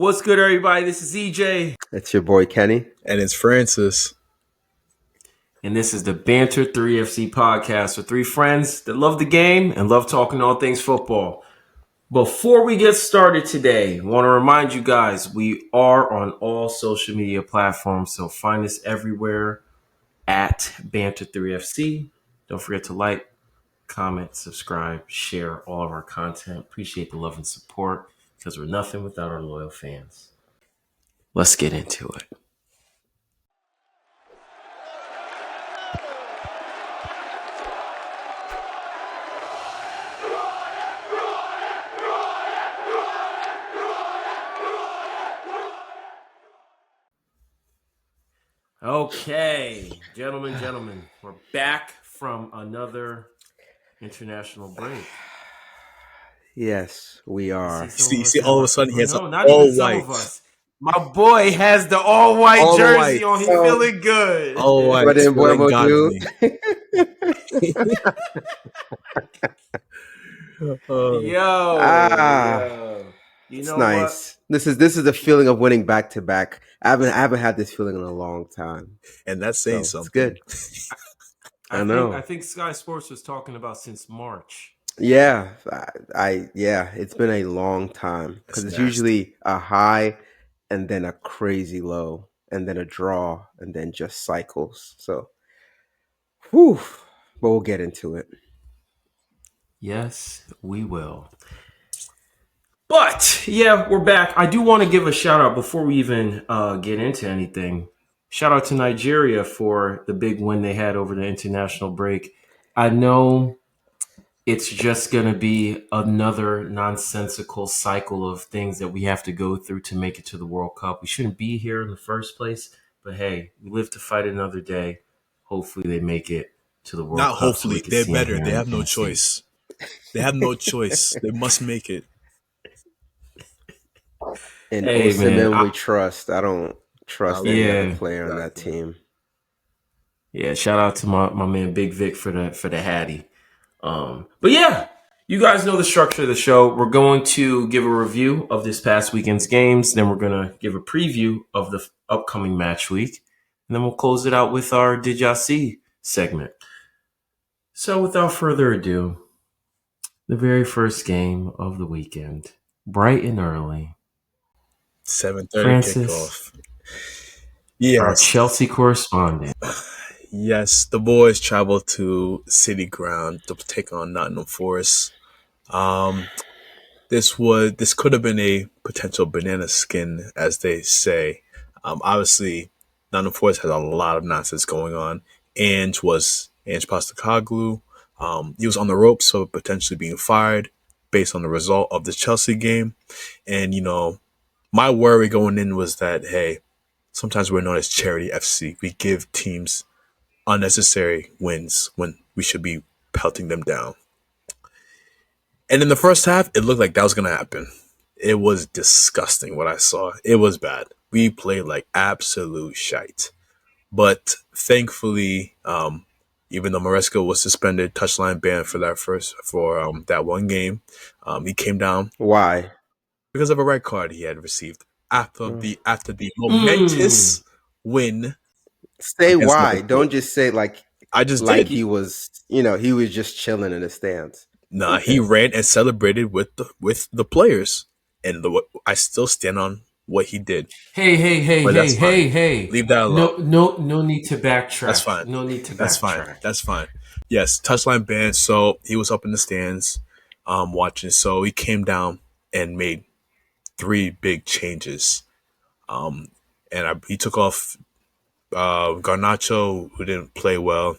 What's good, everybody? This is EJ, It's your boy Kenny. And it's Francis. and this is the Banter 3FC podcast with three friends that love the game and love talking all things football. Before we get started today, I want to remind you guys we are on all social media platforms, so find us everywhere at Banter 3FC. Don't forget to like, comment, subscribe, share all of our content. Appreciate the love and support because we're nothing without our loyal fans. Let's get into it. Okay, gentlemen, we're back from another international break. Yes, we are. See, all of a sudden he has no, an not even all some white. of us. My boy has the all white All jersey white. on. He's feeling good. All white. What in Feeling Buemo do? Yo. You It's know nice. This is the feeling of winning back to back. I haven't had this feeling in a long time. And that's saying So, something. It's good. what? I know. I think Sky Sports was talking about since March. Yeah, it's been a long time because That's it's nasty. usually a high and then a crazy low and then a draw and then just cycles. So, whew, but we'll get into it. Yes, we will. But yeah, we're back. I do want to give a shout out before we even get into anything. Shout out to Nigeria for the big win they had over the international break. I know it's just going to be another nonsensical cycle of things that we have to go through to make it to the World Cup. We shouldn't be here in the first place, but hey, we live to fight another day. Hopefully, they make it to the World Not Cup. hopefully. So They're better. They have no choice. They have no choice. They must make it. In Hey, Osimhen, man, we trust. I don't trust any other Yeah. player on that Exactly. team. Yeah, shout out to my man Big Vic for the Hattie. But yeah, you guys know the structure of the show. We're going to give a review of this past weekend's games, then we're gonna give a preview of the upcoming match week, and then we'll close it out with our Did Ya See segment. So without further ado, the very first game of the weekend, bright and early. 7:30 Francis, kickoff. our Yes. Chelsea correspondent. Yes, the boys traveled to City Ground to take on Nottingham Forest. This could have been a potential banana skin, as they say. Obviously, Nottingham Forest has a lot of nonsense going on. Ange Postecoglou. He was on the ropes of potentially being fired based on the result of the Chelsea game. And my worry going in was that sometimes we're known as charity FC. We give teams unnecessary wins when we should be pelting them down. And in the first half, it looked like that was going to happen. It was disgusting what I saw. It was bad. We played like absolute shite. But thankfully, even though Maresca was suspended, touchline ban for that one game, he came down Why? because of a red card he had received after Mm. the momentous win Say against why. Liverpool. Don't just say I just like did. he was, he was just chilling in the stands. Nah, Okay. he ran and celebrated with the players, and I still stand on what he did. Hey, But that's fine. hey. Leave that alone. No need to backtrack. That's fine. No need to That's fine. backtrack. That's fine. Yes, touchline ban. So he was up in the stands, watching. So he came down and made 3 big changes. He took off Garnacho, who didn't play well.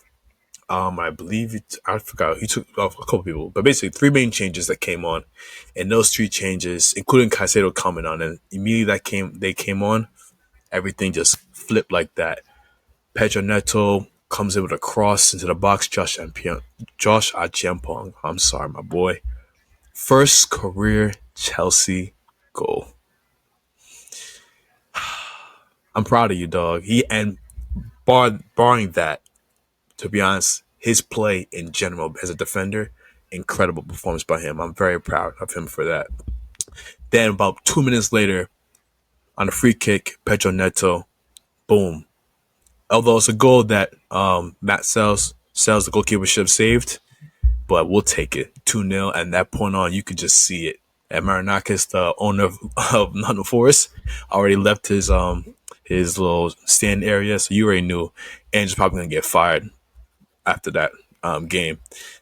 I believe I forgot. He took off a couple people, but basically 3 main changes that came on, and those 3 changes, including Caicedo coming on, and immediately they came on, everything just flipped like that. Pedro Neto comes in with a cross into the box. Josh Achiampong. I'm sorry, my boy. First career Chelsea goal. I'm proud of you, dog. Barring that, to be honest, his play in general as a defender, incredible performance by him. I'm very proud of him for that. Then about 2 minutes later, On a free kick, Pedro Neto, boom. Although it's a goal that Matt Sells, the goalkeeper, should have saved, but we'll take it. 2-0, and that point on, you could just see it. And Marinakis, the owner of Nottingham Forest, already left his little stand area, so you already knew Ange's probably going to get fired after that game.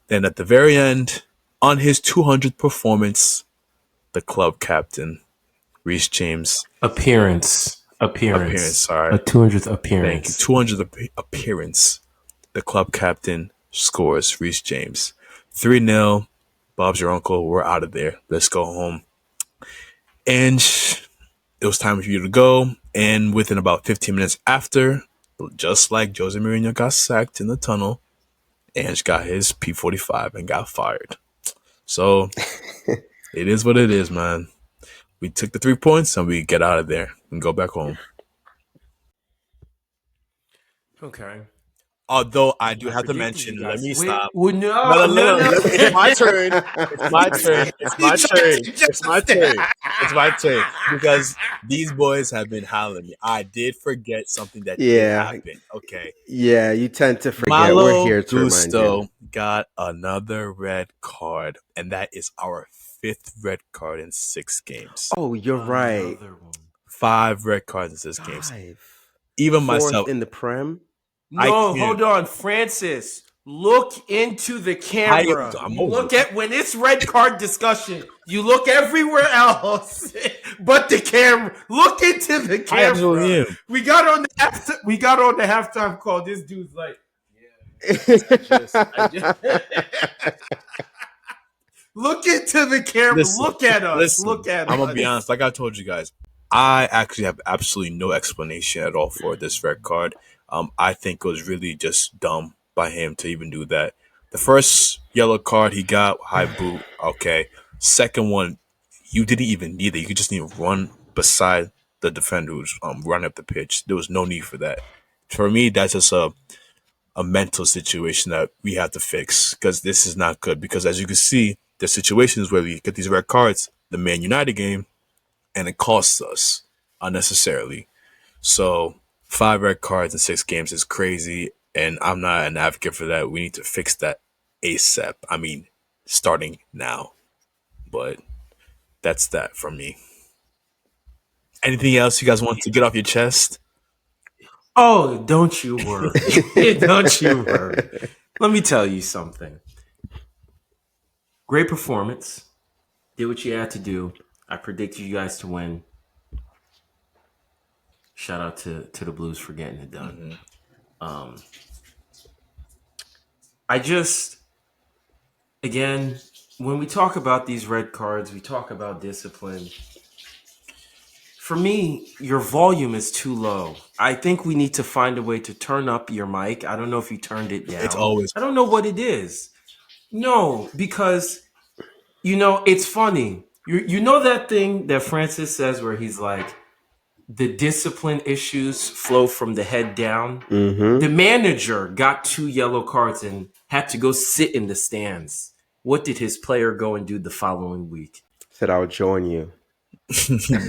Then at the very end, on his 200th performance, the club captain, Reece James, Appearance. sorry. A 200th Thank you. appearance. 200th appearance. The club captain scores, Reece James. 3-0. Bob's your uncle. We're out of there. Let's go home. And it was time for you to go. And within about 15 minutes after, just like Jose Mourinho got sacked in the tunnel, Ange got his P45 and got fired. So it is what it is, man. We took the 3 points and we get out of there and go back home. Okay. Although I do have to predicted mention, you let guys. me Wait, stop. well, No. It's my turn. It's my turn. It's my turn. It's my turn. It's my turn. Because these boys have been hollering me. I did forget something that did happen. Okay. Yeah, you tend to forget. Malo We're here to remind Gusto you. got another red card, and that is our 5th red card in 6 games. Oh, you're right. 5 red cards in 6 games. 5. Even 4th myself. in the Prem. No, hold on, Francis. Look into the camera. You look at when it's red card discussion. You look everywhere else but the camera. Look into the camera. I absolutely am. We got on the halftime call. This dude's like, I just look into the camera. Look at us. Look at us. I'm gonna be honest. Like I told you guys, I actually have absolutely no explanation at all for this red card. I think it was really just dumb by him to even do that. The first yellow card he got, high boot, okay. Second one, you didn't even need it. You just need to run beside the defender who's running up the pitch. There was no need for that. For me, that's just a mental situation that we have to fix because this is not good. Because as you can see, there's situations where we get these red cards, the Man United game, and it costs us unnecessarily. So 5 red cards in 6 games is crazy, and I'm not an advocate for that. We need to fix that ASAP. I mean, starting now. But that's that from me. Anything else you guys want to get off your chest? Oh, don't you worry. Don't you worry. Let me tell you something. Great performance. Did what you had to do. I predicted you guys to win. Shout out to the Blues for getting it done. I just, again, when we talk about these red cards, we talk about discipline. For me, your volume is too low. I think we need to find a way to turn up your mic. I don't know if you turned it down. It's always. I don't know what it is. No, because, it's funny. You know that thing that Francis says where he's like, the discipline issues flow from the head down. Mm-hmm. The manager got 2 yellow cards and had to go sit in the stands. What did his player go and do the following week? Said, I'll join you.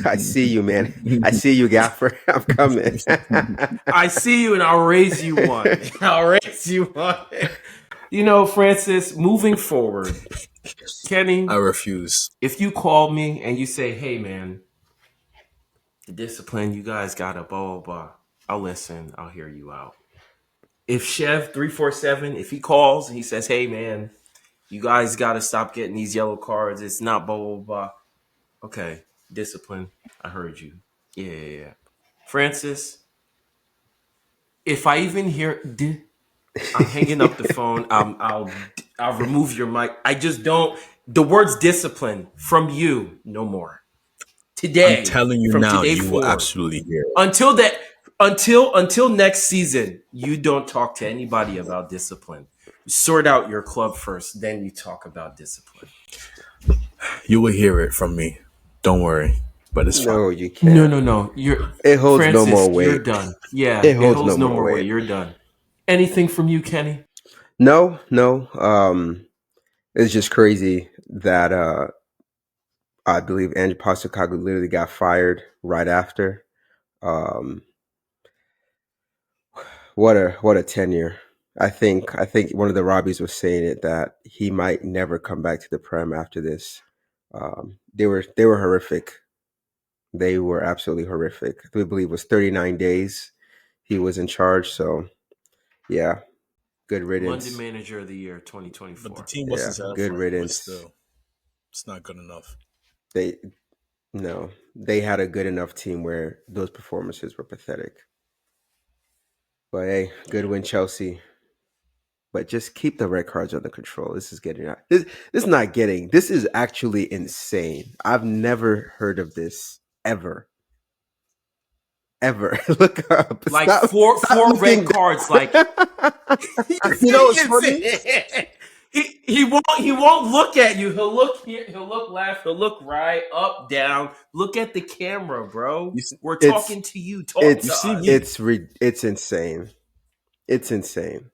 I see you, man. I see you, Gaffer. I'm coming. I see you and I'll raise you one. Francis, moving forward, Kenny, I refuse. if you call me and you say, hey, man, the discipline, you guys got to blah, blah, blah, I'll listen. I'll hear you out. If Chev 347, if he calls and he says, hey, man, you guys got to stop getting these yellow cards. It's not blah, blah, blah. Okay, discipline. I heard you. Yeah. Francis, if I even hear, I'm hanging up the phone. I'll remove your mic. I just don't. The words discipline from you, no more. Today, I'm telling you from now, today you forward, will absolutely hear it. Until next season, you don't talk to anybody about discipline. Sort out your club first, then you talk about discipline. You will hear it from me. Don't worry. But it's fine. No, you can't. No. It holds Francis, no more weight. You're done. Yeah, it holds no more weight. You're done. Anything from you, Kenny? No. It's just crazy that I believe Ange Postecoglou literally got fired right after. Um, what a tenure. I think one of the Robbies was saying it that he might never come back to the Prem after this. They were horrific. They were absolutely horrific. I believe it was 39 days he was in charge. So yeah, good London riddance. Manager of the Year But the 2024. team Yeah, wasn't set up good for him. But riddance. still, it's not good enough. They no, they had a good enough team where those performances were pathetic. But hey, good Yeah. win, Chelsea. But just keep the red cards under control. This is getting this is not getting. This is actually insane. I've never heard of this ever. Ever. Look up. Like Stop four red looking cards. Like down. You know what's it's, funny? he won't look at you. He'll look here. He'll look left. He'll look right, up, down. Look at the camera, bro. You, We're It's talking to you. Talk you to see us. me. it's insane. It's insane.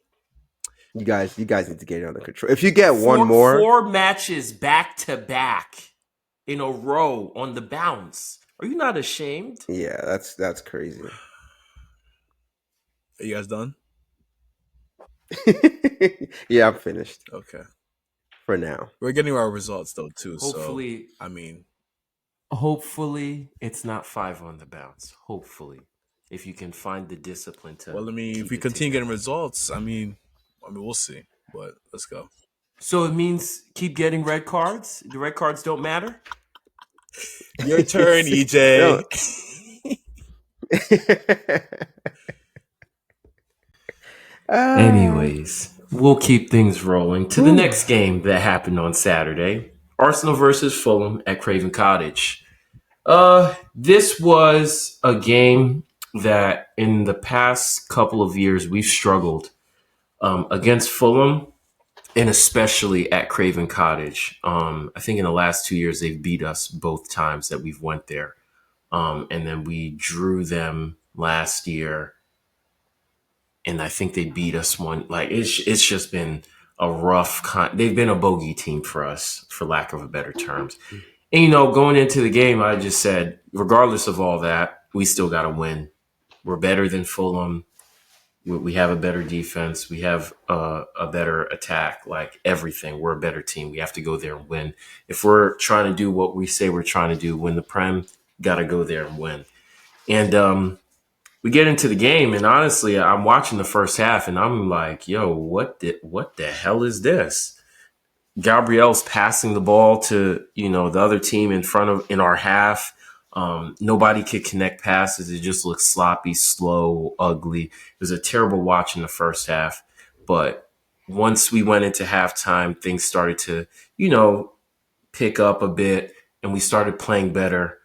You guys need to get it under control. If you get one more, Four matches back to back in a row on the bounce. Are you not ashamed? yeah, that's crazy. Are you guys done? Yeah, I'm finished Okay. for now. We're getting our results though too. Hopefully, So I mean, hopefully it's not 5 on the bounce. Hopefully, if you can find the discipline to well, I mean, if keep we it continue getting together. results, I mean, we'll see. But let's go. So it means keep getting red cards. The red cards don't matter. Your turn, No. EJ. Ah, Anyways, we'll keep things rolling to the whew. next game that happened on Saturday. Arsenal versus Fulham at Craven Cottage. This was a game that in the past couple of years we've struggled against Fulham and especially at Craven Cottage. I think in the last 2 years they've beat us both times that we've went there, and then we drew them last year, and I think they beat us one. Like it's just been a rough. They've been a bogey team for us, for lack of a better terms. And going into the game, I just said, regardless of all that, we still got to win. We're better than Fulham. We have a better defense. We have a better attack. Like everything, we're a better team. We have to go there and win. If we're trying to do what we say we're trying to do, win the Prem, got to go there and win. And we get into the game, and honestly, I'm watching the first half, and I'm like, "Yo, what the hell is this?" Gabriel's passing the ball to the other team in our half. Nobody could connect passes. It just looked sloppy, slow, ugly. It was a terrible watch in the first half. But once we went into halftime, things started to pick up a bit, and we started playing better.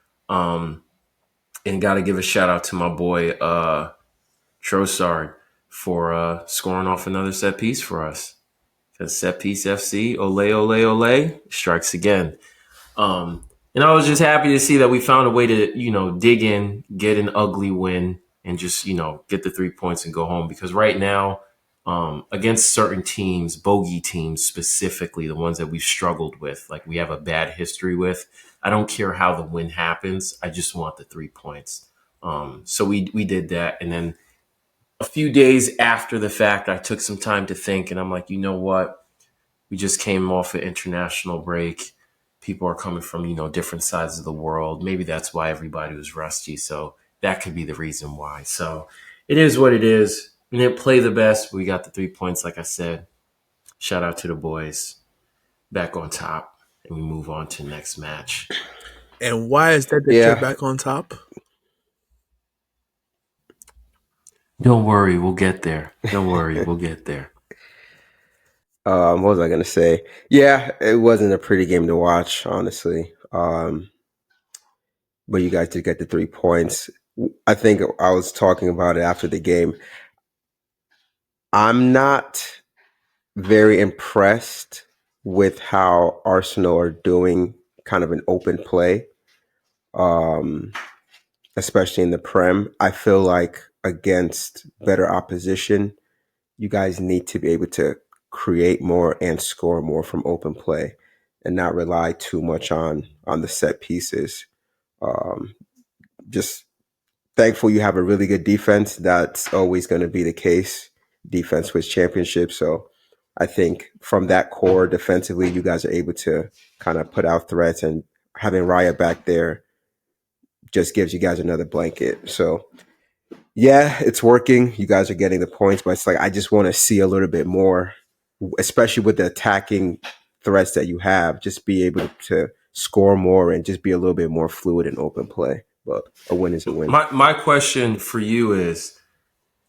And got to give a shout out to my boy Trossard for scoring off another set piece for us. Because set piece FC, ole, ole, ole, strikes again. And I was just happy to see that we found a way to, dig in, get an ugly win, and just, get the 3 points and go home. Because right now, against certain teams, bogey teams specifically, the ones that we've struggled with, like we have a bad history with, I don't care how the win happens. I just want the 3 points. So we did that. And then a few days after the fact, I took some time to think, and I'm like, you know what? We just came off an international break. People are coming from, different sides of the world. Maybe that's why everybody was rusty. So that could be the reason why. So it is what it is. We didn't play the best. We got the 3 points, like I said. Shout out to the boys. Back on top. And we move on to the next match. And why is that you're Yeah. back on top? Don't worry, we'll get there. Don't worry, we'll get there. What was I gonna say? Yeah, it wasn't a pretty game to watch, honestly. But you guys did get the 3 points. I think I was talking about it after the game. I'm not very impressed with how Arsenal are doing kind of an open play, um, especially in the Prem. I feel like against better opposition, you guys need to be able to create more and score more from open play. and not rely too much on the set pieces. Um, just thankful you have a really good defense. That's always going to be the case. Defense wins championships. So I think from that core defensively, you guys are able to kind of put out threats, and having Raya back there just gives you guys another blanket. So yeah, it's working. You guys are getting the points, but it's like I just want to see a little bit more, especially with the attacking threats that you have. Just be able to score more and just be a little bit more fluid and open play. But a win is a win. My question for you is,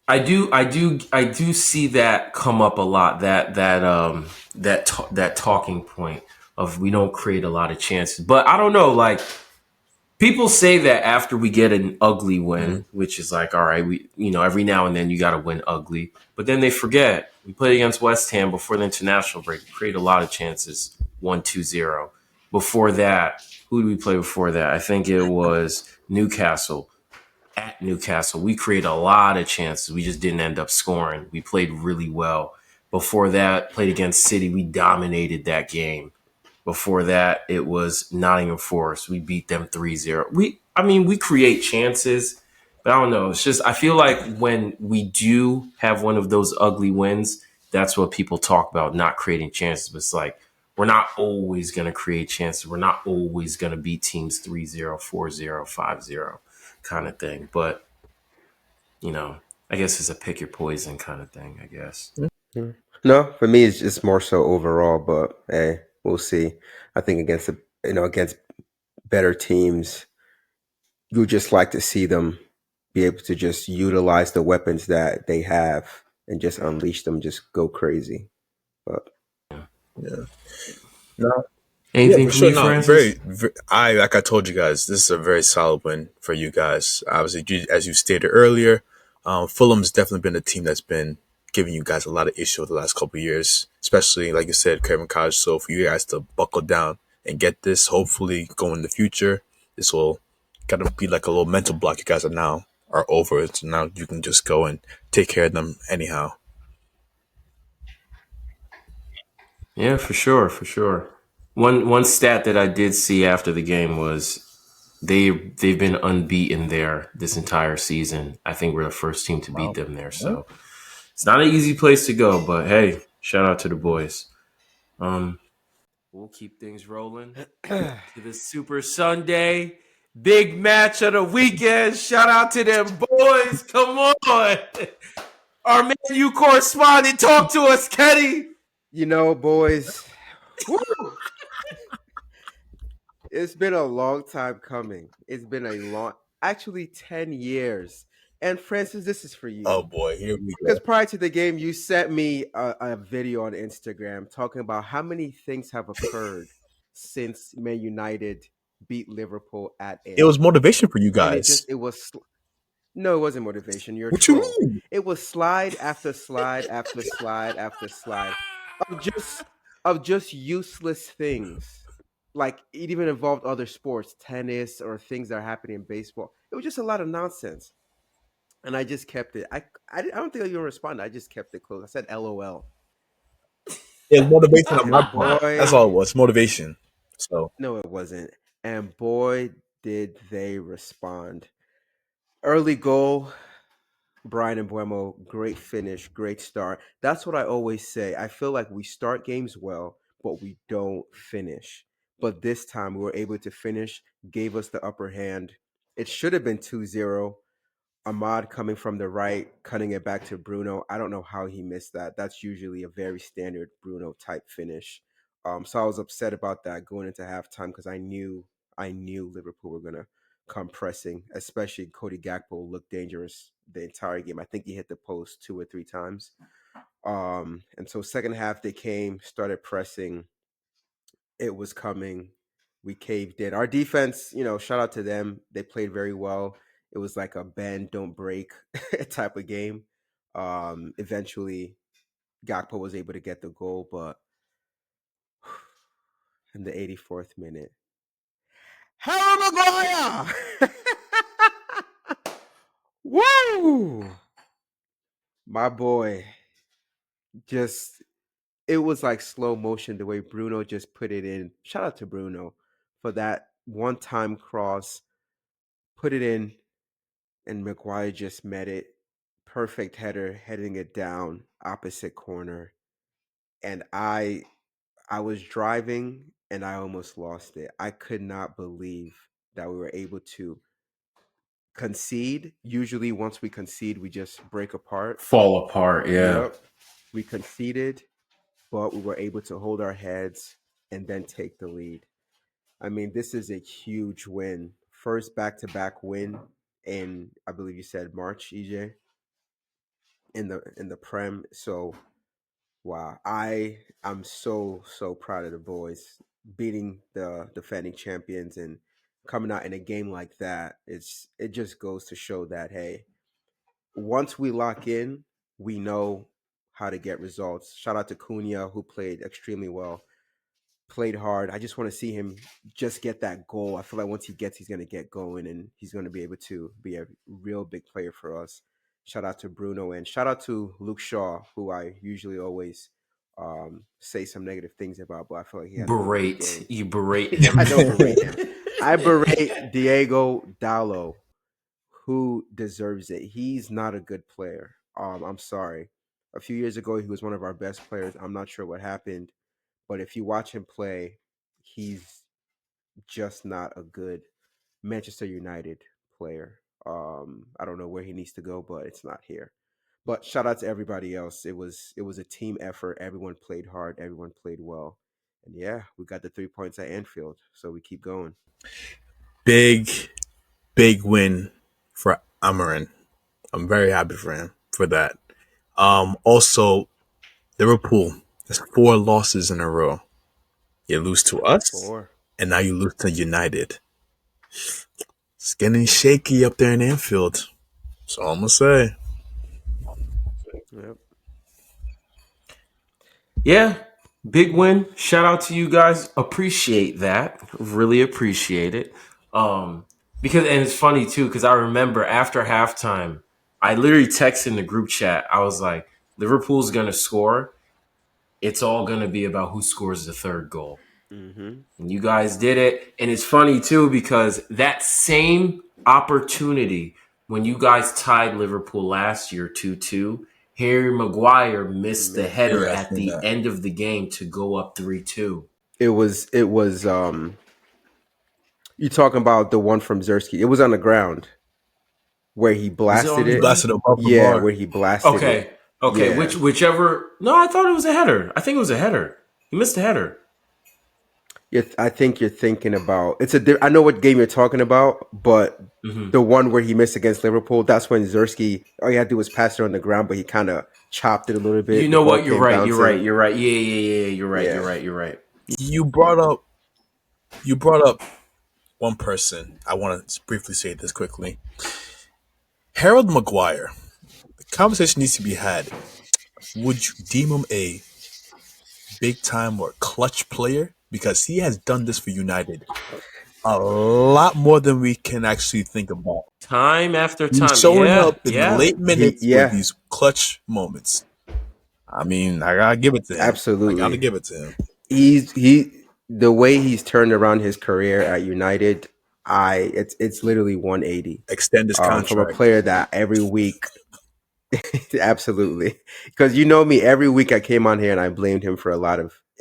I do see that come up a lot. That talking point of we don't create a lot of chances, but I don't know. Like, people say that after we get an ugly win, which is like, all right, we, every now and then you got to win ugly, but then they forget we played against West Ham before the international break. We created a lot of chances, 1-2-0. Before that, who did we play before that? I think it was Newcastle. At Newcastle, we created a lot of chances. We just didn't end up scoring. We played really well. Before that, played against City. We dominated that game. Before that, it was Nottingham Forest. We beat them 3-0. We create chances, but I don't know. It's just, I feel like when we do have one of those ugly wins, that's what people talk about, not creating chances. But it's like, we're not always going to create chances. We're not always going to beat teams 3-0, 4-0, 5-0 kind of thing. But, I guess it's a pick your poison kind of thing, I guess. Yeah. No, for me, it's just more so overall. But hey, we'll see. I think against better teams, you just like to see them be able to just utilize the weapons that they have and just unleash them, just go crazy. But Yeah. No. Yeah, Anything for from sure. you, No, Francis? I like I told you guys, this is a very solid win for you guys. Obviously, as you stated earlier, Fulham's definitely been a team that's been giving you guys a lot of issue the last couple of years, especially like you said, Kevin Cottage. So for you guys to buckle down and get this, hopefully, going in the future, this will kind of be like a little mental block. You guys are over it. So now you can just go and take care of them anyhow. Yeah, for sure, for sure. One stat that I did see after the game was they've been unbeaten there this entire season. I think we're the first team to beat Wow. them there. So it's not an easy place to go, but hey, shout out to the boys. Um, we'll keep things rolling to the Super Sunday. Big match of the weekend. Shout out to them boys. Come on. Our Man U correspondent, talk to us, Kenny. boys, woo, it's been a long time coming. It's been actually 10 years. And Francis, this is for Oh you. boy, here we Because go. prior to the game, you sent me a video on Instagram talking about how many things have occurred since Man United beat Liverpool at It was Anfield. motivation for you And guys. no, it wasn't motivation. You're a What you troll. mean? It was slide after slide after slide after slide of just useless things. Like it even involved other sports, tennis or things that are happening in baseball. It was just a lot of nonsense, and I just kept it. I don't think I even responded. I just kept it close. I said LOL, It was motivation on my and part. That's all it boy, was. Motivation. So no, it wasn't. And boy, did they respond. Early goal, Brian and Buemo, great finish, great start. That's what I always say. I feel like we start games well, but we don't finish. But this time we were able to finish, gave us the upper hand. It should have been 2-0. Ahmad coming from the right, cutting it back to Bruno. I don't know how he missed that. That's usually a very standard Bruno type finish. So I was upset about that going into halftime because I knew Liverpool were gonna come pressing, especially Cody Gakpo looked dangerous the entire game. I think he hit the post 2 or 3 times. And so second half they came, started pressing. It was coming. We caved in. Our defense, shout out to them. They played very well. It was like a bend, don't break type of game. Eventually, Gakpo was able to get the goal, but in the 84th minute, Harry Maguire! Woo! My boy, just it was like slow motion the way Bruno just put it in. Shout out to Bruno for that one time cross, put it in, and Maguire just met it. Perfect header, heading it down opposite corner. And I was driving and I almost lost it. I could not believe that we were able to concede. Usually once we concede, we just break apart. Fall apart. Yeah. Yep. We conceded, but we were able to hold our heads and then take the lead. I mean, this is a huge win. First back-to-back win in, I believe you said March, EJ, in the Prem. So wow, I'm so proud of the boys beating the defending champions and coming out in a game like that. It just goes to show that hey, once we lock in, we know how to get results. Shout out to Cunha who played extremely well, played hard. I just want to see him just get that goal. I feel like once he's going to get going and he's going to be able to be a real big player for us. Shout out to Bruno and shout out to Luke Shaw, who I usually always say some negative things about, but I feel like he had a really good Berate. game. You berate him. I don't berate him. I berate Diego Dallo, who deserves it. He's not a good player. I'm sorry. A few years ago, he was one of our best players. I'm not sure what happened, but if you watch him play, he's just not a good Manchester United player. I don't know where he needs to go, but it's not here. But shout out to everybody else. It was a team effort. Everyone played hard. Everyone played well. And yeah, we got the 3 points at Anfield, so we keep going. Big, big win for Amarin. I'm very happy for him for that. Also, Liverpool, there's 4 losses in a row. You lose to us, Four. and now you lose to United. It's getting shaky up there in Anfield. That's all I'm gonna say. Yep. Yeah, big win. Shout out to you guys. Appreciate that. Really appreciate it. Because and it's funny too because I remember after halftime, I literally texted in the group chat. I was like, Liverpool's gonna score. It's all gonna be about who scores the third goal. Mm-hmm. And you guys did it. And it's funny too because that same opportunity when you guys tied Liverpool last year 2-2, Harry Maguire missed the Missed. header Yeah, I at seen the that. end of the game to go up 3-2. It was you talking about the one from Zersky. It was on the ground where he Was it blasted on the He it. ground? blasted above the Yeah, bar. where he blasted it. Okay. Okay. Yeah. Whichever. No, I thought it was a header. I think it was a header. He missed a header. I think you're thinking about I know what game you're talking about, but Hmm. the one where he missed against Liverpool, that's when Zersky all he had to do was pass it on the ground, but he kind of chopped it a little You bit. The know ball what? You're came right. You're right. bouncing. You're right. Yeah, yeah, yeah. You're right. You're Yeah. right. You're right. You brought up you brought up one person. I want to briefly say this quickly. Harold Maguire. The conversation needs to be had. Would you deem him a big time or clutch player? Because he has done this for United a lot more than we can actually think about. Time after He's time. showing Yeah. up in the Yeah. late minutes with Yeah, these clutch moments. I mean, I gotta give it to him. I gotta absolutely. give it to him. He the way he's turned around his career at United, it's literally 180. Extend his From a contract. player that every week absolutely. Because you know me, every week I came on here and I blamed him for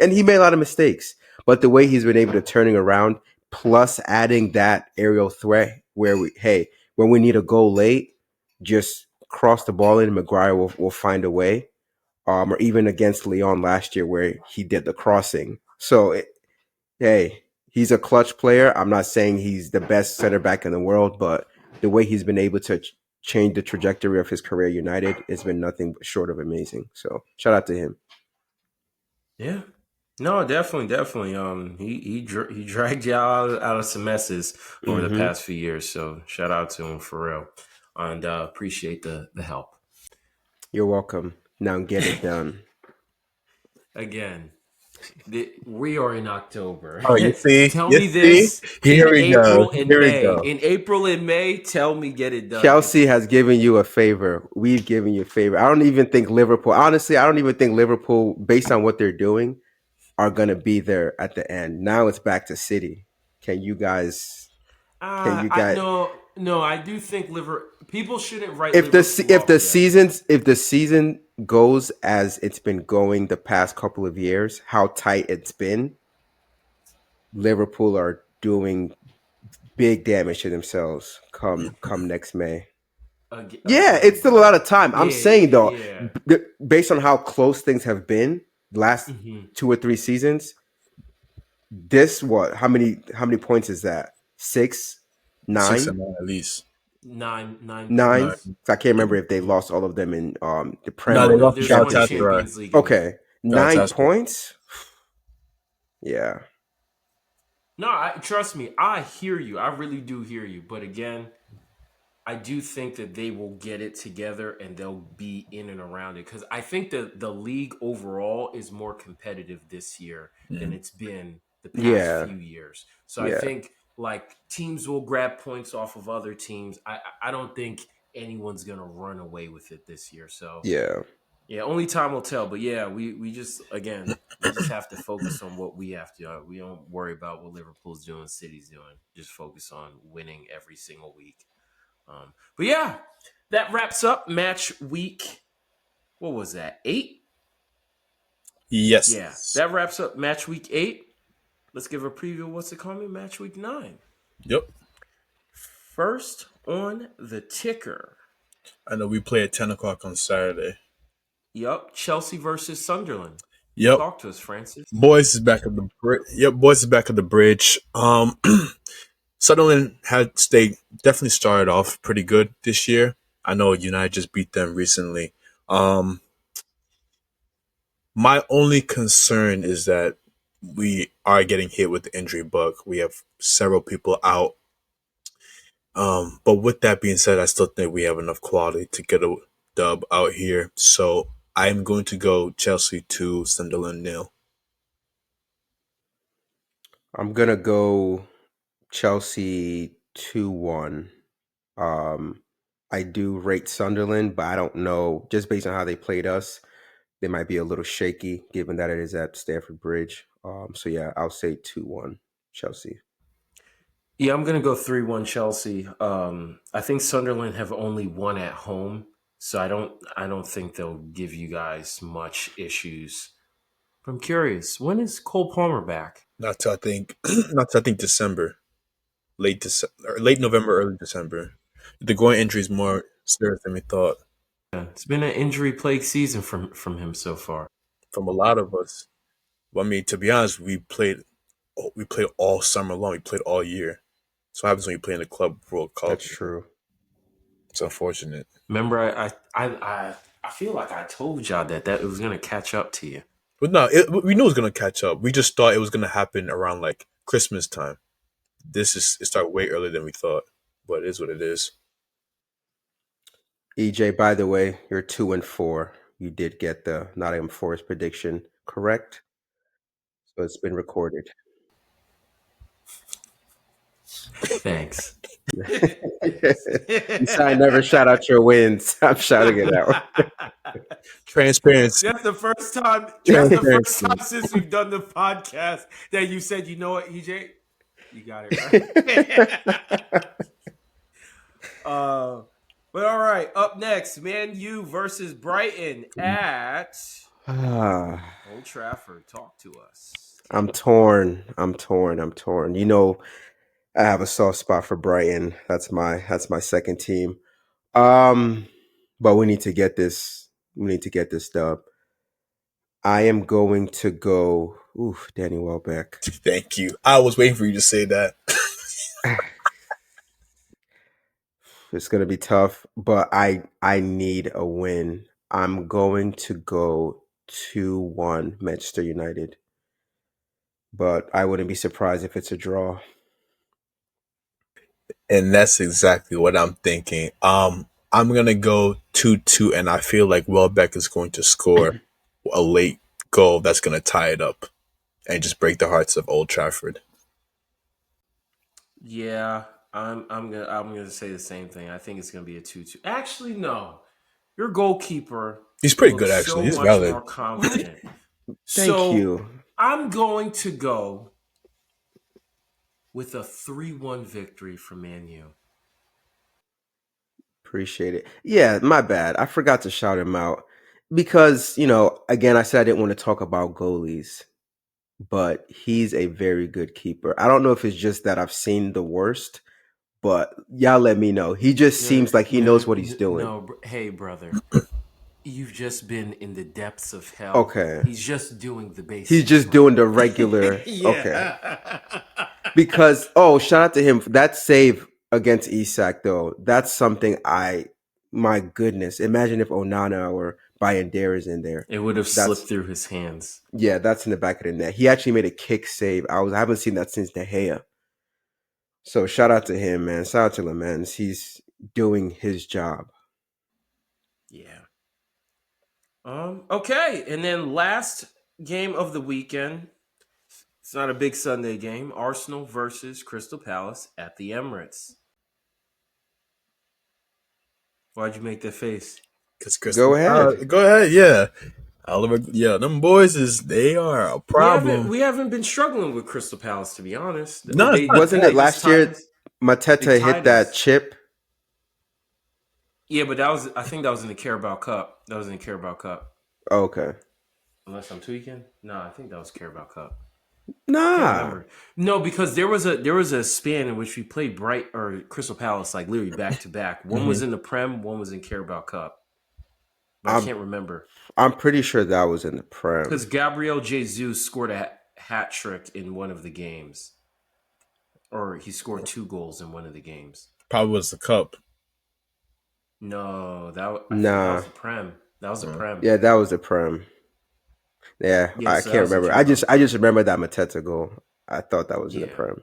and he made a lot of mistakes. But the way he's been able to turning around, plus adding that aerial threat where when we need a goal late, just cross the ball in, Maguire will find a way. Or even against Leon last year where he did the crossing. So hey, he's a clutch player. I'm not saying he's the best center back in the world, but the way he's been able to change the trajectory of his career at United has been nothing short of amazing. So shout out to him. Yeah. No, definitely, definitely. He dragged you out of some messes over the Hmm. past few years. So shout out to him for real, and appreciate the help. You're welcome. Now get it done. Again. We are in October. Oh, you see, Tell you me see. this Here in we go. April and Here we May. go. In April and May, tell me get it done. Chelsea has given you a favor. We've given you a favor. I don't even think Liverpool. Honestly, I don't even think Liverpool, based on what they're doing, are going to be there at the end. Now it's back to City. Can you guys? Can you I guys? no. I do think liver people shouldn't write If the Liverpool off yet. if the season goes as it's been going the past couple of years, how tight it's been, Liverpool are doing big damage to themselves come next May. Yeah, Again, it's still a lot bro. of time. I'm Yeah, saying though, yeah. based on how close things have been last Hmm. 2 or 3 seasons, this what? How many points is that? Six, Six nine, and nine at least. 9 nine. Nine. points. 'Cause I can't remember if they Mhm. lost all of them in the Prem No, No, they or no. lost to There's one Championship. Galatasaray. Champions League in there. Okay, 9 points. Yeah, No, trust me. I hear you. I really do hear you. But again, I do think that they will get it together and they'll be in and around it because I think that the league overall is more competitive this year than Mhm. it's been the past yeah, few years. So I yeah, think like teams will grab points off of other teams. I don't think anyone's gonna run away with it this year. So yeah, yeah, only time will tell. But yeah, we just again we just have to focus on what we have to. We don't worry about what Liverpool's doing, City's doing. Just focus on winning every single week. But yeah, that wraps up match week. What was that? 8? Yeah, Yes. that wraps up match week 8. Let's give a preview of what's to come in match week 9. Yep. First on the ticker. I know we play at 10 o'clock on Saturday. Yup, Chelsea versus Sunderland. Yep. Talk to us, Francis. Boys is back at the bridge. Yep, boys is back at the bridge. Sunderland had they definitely started off pretty good this year. I know United just beat them recently. Um, my only concern is that we are getting hit with the injury bug. We have several people out. But with that being said, I still think we have enough quality to get a dub out here. So I'm going to go Chelsea 2, Sunderland nil. I'm gonna go Chelsea 2-1. Um, I do rate Sunderland, but I don't know. Just based on how they played us, they might be a little shaky, given that it is at Stamford Bridge. So yeah, I'll say 2-1 Chelsea. Yeah, I'm gonna go 3-1 Chelsea. I think Sunderland have only won at home, so I don't think they'll give you guys much issues. But I'm curious, when is Cole Palmer back? Not to I think, not to I think December, late November, early December. The groin injury is more serious than we thought. Yeah, it's been an injury plagued season from him so far. From a lot of us. Well, I mean, to be honest, we played all summer long. We played all year. So what happens when you play in a club World Cup? That's true. It's unfortunate. Remember, I feel like I told y'all that it was gonna catch up to you. But no, we knew it was gonna catch up. We just thought it was gonna happen around like Christmas time. It started way earlier than we thought, but it is what it is. EJ, by the way, you're 2-4. You did get the Nottingham Forest prediction correct, so it's been recorded. Thanks. You said I never shout out your wins. I'm shouting it out. Transparency, That's the first time. That's the first transparency. time since we've done the podcast that you said, "You know what, EJ, you got it right." uh, but all right. Up next, Man U versus Brighton at Old Trafford. Talk to us. I'm torn. I'm torn. I'm torn. I have a soft spot for Brighton. That's my second team. Um, but we need to get this. We need to get this dub. I am going to go. Oof, Danny Welbeck. Thank you. I was waiting for you to say that. It's gonna be tough, but I need a win. I'm going to go 2-1 Manchester United, but I wouldn't be surprised if it's a draw. And that's exactly what I'm thinking. I'm gonna go 2-2, and I feel like Welbeck is going to score a late goal that's gonna tie it up. and just break the hearts of Old Trafford. Yeah, I'm gonna say the same thing. I think it's gonna be a 2-2. Actually, no. Your goalkeeper He's pretty good, looks actually. so He's much valid. more confident. Thank So you. I'm going to go with a 3-1 victory for Man U. Appreciate it. Yeah, my bad. I forgot to shout him out because, again, I said I didn't want to talk about goalies, but he's a very good keeper. I don't know if it's just that I've seen the worst, but y'all let me know. He just No, seems like he knows no, what he's doing. no. Hey, brother, you've just been in the depths of hell. Okay. He's just doing the He's basics just right. doing the regular. Okay. Yeah. Because shout out to him. That save against Isak though, that's something my goodness. Imagine if Onana or Bayandera is in there. It would have slipped That's through his hands. Yeah, that's in the back of the net. He actually made a kick save. I haven't seen that since De Gea. So shout out to him, man. Shout out to Lemans. He's doing his job. Yeah. Okay, and then last game of the weekend. It's not a big Sunday game. Arsenal versus Crystal Palace at the Emirates. Why'd you make that face? Because Crystal Go ahead. Palace. Go ahead, yeah. Oliver, yeah, them boys they are a We haven't problem. we haven't been struggling with Crystal Palace, to be honest. No, it's not Wasn't it They that. just last tied year us. They Mateta hit tied that us. chip? Yeah, but I think that was in the Carabao Cup. That was in the Carabao Cup. Okay. Unless I'm tweaking. No, I think that was Carabao Cup. Can't Nah. remember. No, because there was a span in which we played Bright or Crystal Palace like literally back to back. One was in the Prem, one was in Carabao Cup. But I I'm can't remember. I'm pretty sure that was in the Because Prem. Gabriel Jesus scored a hat trick in one of the games. Or he scored 2 goals in one of the games. Probably was the cup. No, I think that Nah. was the Prem. That was the Prem. Yeah, that was the Prem. Yeah, Yeah, I so that can't was in remember. I Carabao just I Cup. just remember that Mateta goal. I thought that was in the Yeah. Prem.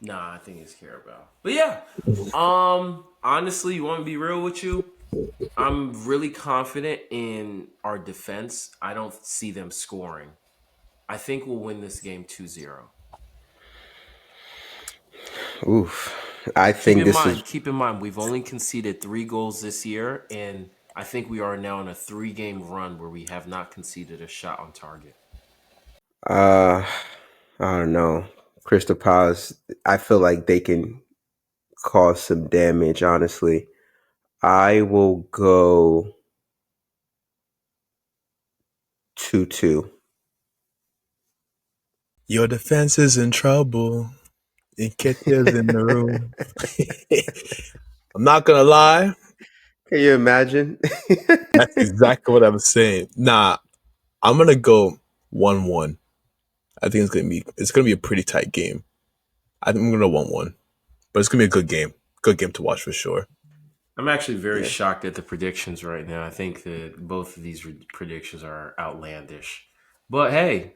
Nah, I think it's Carabao. But yeah. Honestly, you want to be real with you? I'm really confident in our defense. I don't see them scoring. I think we'll win this game 2-0. Oof. I think this is Keep in mind, we've only conceded 3 goals this year, and I think we are now on a 3-game run where we have not conceded a shot on target. I don't know. Crystal Palace, I feel like they can cause some damage, honestly. I will go 2-2. Your defense is in trouble. Nketiah's in the room. I'm not gonna lie. Can you imagine? That's exactly what I'm saying. Nah, I'm gonna go 1-1. I think it's gonna be a pretty tight game. I think I'm gonna 1-1, but it's gonna be a good game. Good game to watch for sure. I'm actually very Yeah. shocked at the predictions right now. I think that both of these predictions are outlandish. But hey,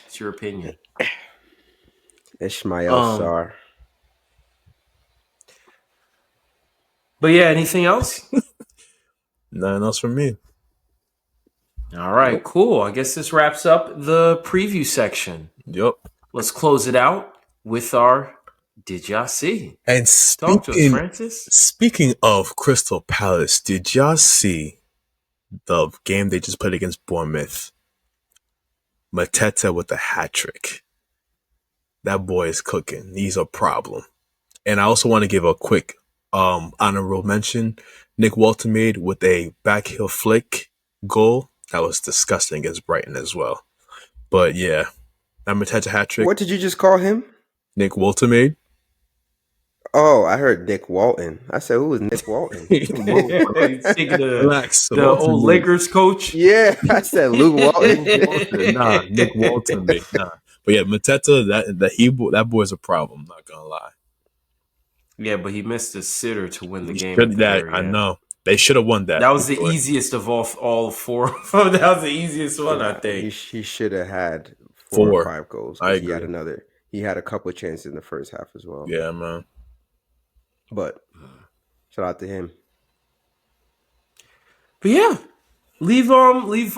it's your opinion. Ishmael Um, Sar. but yeah, anything else? Nothing else from me. All right, Nope. cool. I guess this wraps up the preview section. Yep. Let's close it out with our Did Y'all See? And Talk to us, Francis. speaking of Crystal Palace, did y'all see the game they just played against Bournemouth? Mateta with a hat trick. That boy is cooking. He's a problem. And I also want to give a quick honorable mention. Nick Walton made with a back heel flick goal. That was disgusting against Brighton as well. But yeah, that Mateta hat trick, What did you just call him? Nick Walton made. Oh, I heard Nick Walton. I said, who is Nick Walton? Thinking of Relax. the Walton old made. Lakers coach. Yeah, I said Luke Walton. Nah, Nick Walton made. Nah. But yeah, Mateta, that boy's a problem, not gonna lie. Yeah, but he missed a sitter to win the He game at should the that very I end. know. They should have won that. That was the easiest of all four. That was the easiest one, I Nah, think. he should have had 4 or Four. 5 goals I because he had agree. he had a couple of chances in the first half as well. Yeah, man. But shout out to him. But yeah, Leave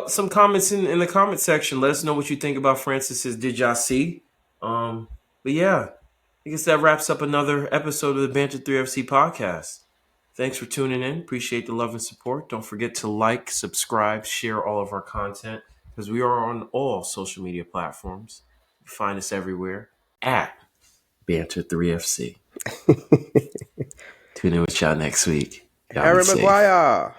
some comments in the comment section. Let us know what you think about Francis's Did Y'all See? But yeah, I guess that wraps up another episode of the Banter 3FC podcast. Thanks for tuning in. Appreciate the love and support. Don't forget to like, subscribe, share all of our content because we are on all social media platforms. You find us everywhere at Banter 3FC. Tune in with y'all next week. Y'all be Harry safe. Maguire.